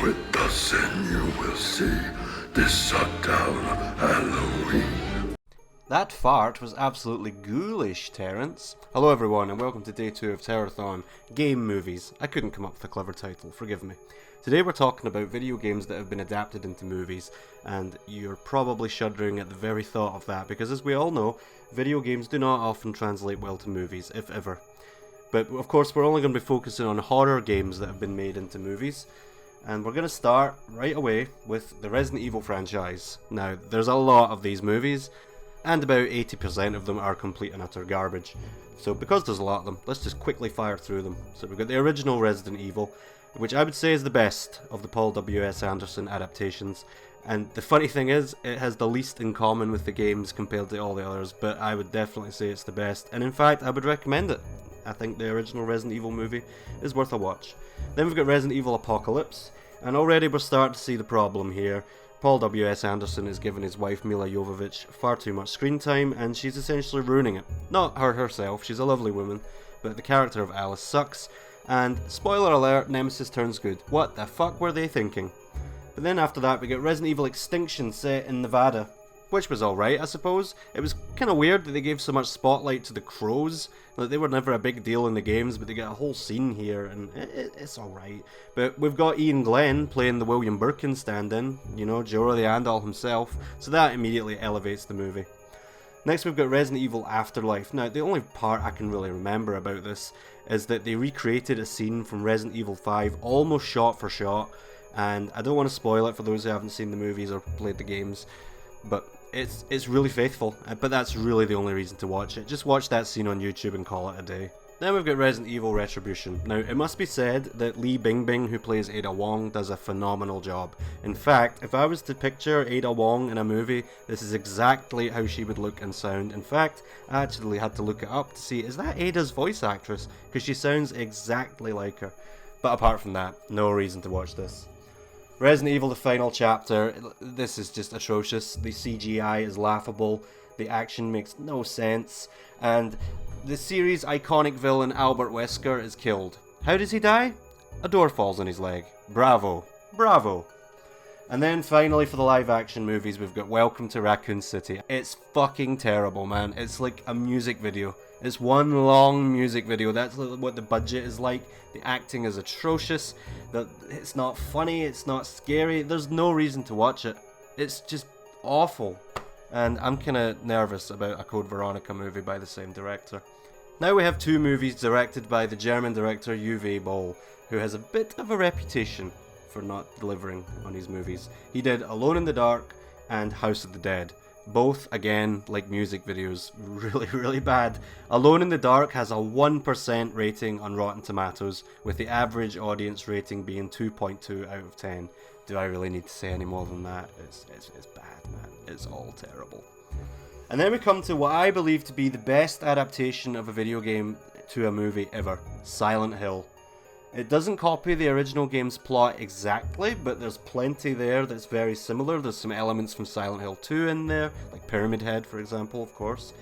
with us and you will see this sundown Halloween. That fart was absolutely ghoulish, Terrence. Hello everyone and welcome to day 2 of Terrorthon, Game Movies. I couldn't come up with a clever title, forgive me. Today we're talking about video games that have been adapted into movies, and you're probably shuddering at the very thought of that because, as we all know, video games do not often translate well to movies, if ever. But of course we're only going to be focusing on horror games that have been made into movies, and we're going to start right away with the Resident Evil franchise. Now, there's a lot of these movies, and about 80% of them are complete and utter garbage. So because there's a lot of them, let's just quickly fire through them. So we've got the original Resident Evil, which I would say is the best of the Paul W.S. Anderson adaptations. And the funny thing is, it has the least in common with the games compared to all the others, but I would definitely say it's the best. And in fact, I would recommend it. I think the original Resident Evil movie is worth a watch. Then we've got Resident Evil Apocalypse, and already we're starting to see the problem here. Paul W.S. Anderson has given his wife Mila Jovovich far too much screen time, and she's essentially ruining it. Not her herself, she's a lovely woman, but the character of Alice sucks, and spoiler alert, Nemesis turns good. What the fuck were they thinking? But then after that we get Resident Evil Extinction set in Nevada, which was alright, I suppose. It was kind of weird that they gave so much spotlight to the crows. Like, they were never a big deal in the games, but they get a whole scene here, and it's alright. But we've got Ian Glenn playing the William Birkin stand-in, you know, Joro the Andal himself, so that immediately elevates the movie. Next we've got Resident Evil Afterlife. Now, the only part I can really remember about this is that they recreated a scene from Resident Evil 5, almost shot for shot, and I don't want to spoil it for those who haven't seen the movies or played the games, but it's really faithful, but that's really the only reason to watch it. Just watch that scene on YouTube and call it a day. Then we've got Resident Evil Retribution. Now, it must be said that Li Bingbing, who plays Ada Wong, does a phenomenal job. In fact, if I was to picture Ada Wong in a movie, this is exactly how she would look and sound. In fact, I actually had to look it up to see, is that Ada's voice actress? Because she sounds exactly like her. But apart from that, no reason to watch this. Resident Evil The Final Chapter, this is just atrocious. The CGI is laughable, the action makes no sense, and the series' iconic villain Albert Wesker is killed. How does he die? A door falls on his leg. Bravo. Bravo. And then finally for the live action movies we've got Welcome to Raccoon City. It's fucking terrible, man. It's like a music video. It's one long music video. That's what the budget is like. The acting is atrocious. It's not funny, it's not scary. There's no reason to watch it. It's just awful. And I'm kinda nervous about a Code Veronica movie by the same director. Now we have two movies directed by the German director Uwe Boll, who has a bit of a reputation for not delivering on his movies. He did Alone in the Dark and House of the Dead. Both, again, like music videos, really bad. Alone in the Dark has a 1% rating on Rotten Tomatoes, with the average audience rating being 2.2 out of 10. Do I really need to say any more than that? It's bad, man. It's all terrible. And then we come to what I believe to be the best adaptation of a video game to a movie ever, Silent Hill. It doesn't copy the original game's plot exactly, but there's plenty there that's very similar. There's some elements from Silent Hill 2 in there, like Pyramid Head, for example, of course.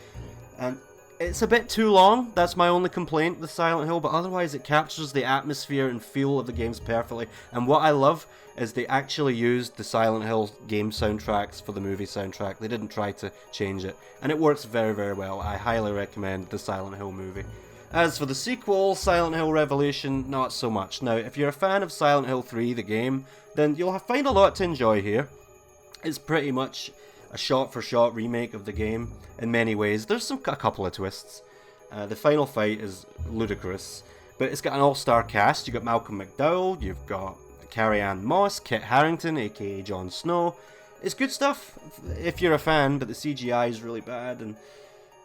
And it's a bit too long, that's my only complaint with Silent Hill, but otherwise it captures the atmosphere and feel of the games perfectly. And what I love is they actually used the Silent Hill game soundtracks for the movie soundtrack. They didn't try to change it, and it works very well. I highly recommend the Silent Hill movie. As for the sequel, Silent Hill Revelation, not so much. Now, if you're a fan of Silent Hill 3, the game, then you'll find a lot to enjoy here. It's pretty much a shot-for-shot remake of the game in many ways. There's a couple of twists. The final fight is ludicrous, but it's got an all-star cast. You've got Malcolm McDowell, you've got Carrie-Anne Moss, Kit Harington, aka Jon Snow. It's good stuff if you're a fan, but the CGI is really bad, and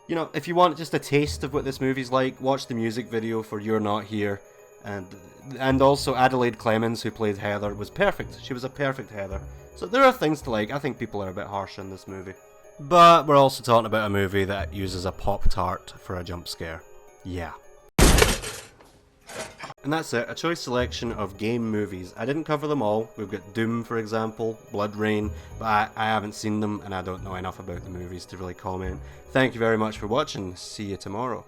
you know, if you want just a taste of what this movie's like, watch the music video for You're Not Here. And also Adelaide Clemens, who played Heather, was perfect. She was a perfect Heather. So there are things to like. I think people are a bit harsh on this movie. But we're also talking about a movie that uses a Pop-Tart for a jump scare. Yeah. And that's it, a choice selection of game movies. I didn't cover them all. We've got Doom, for example, Blood Rain, but I haven't seen them and I don't know enough about the movies to really comment. Thank you very much for watching. See you tomorrow.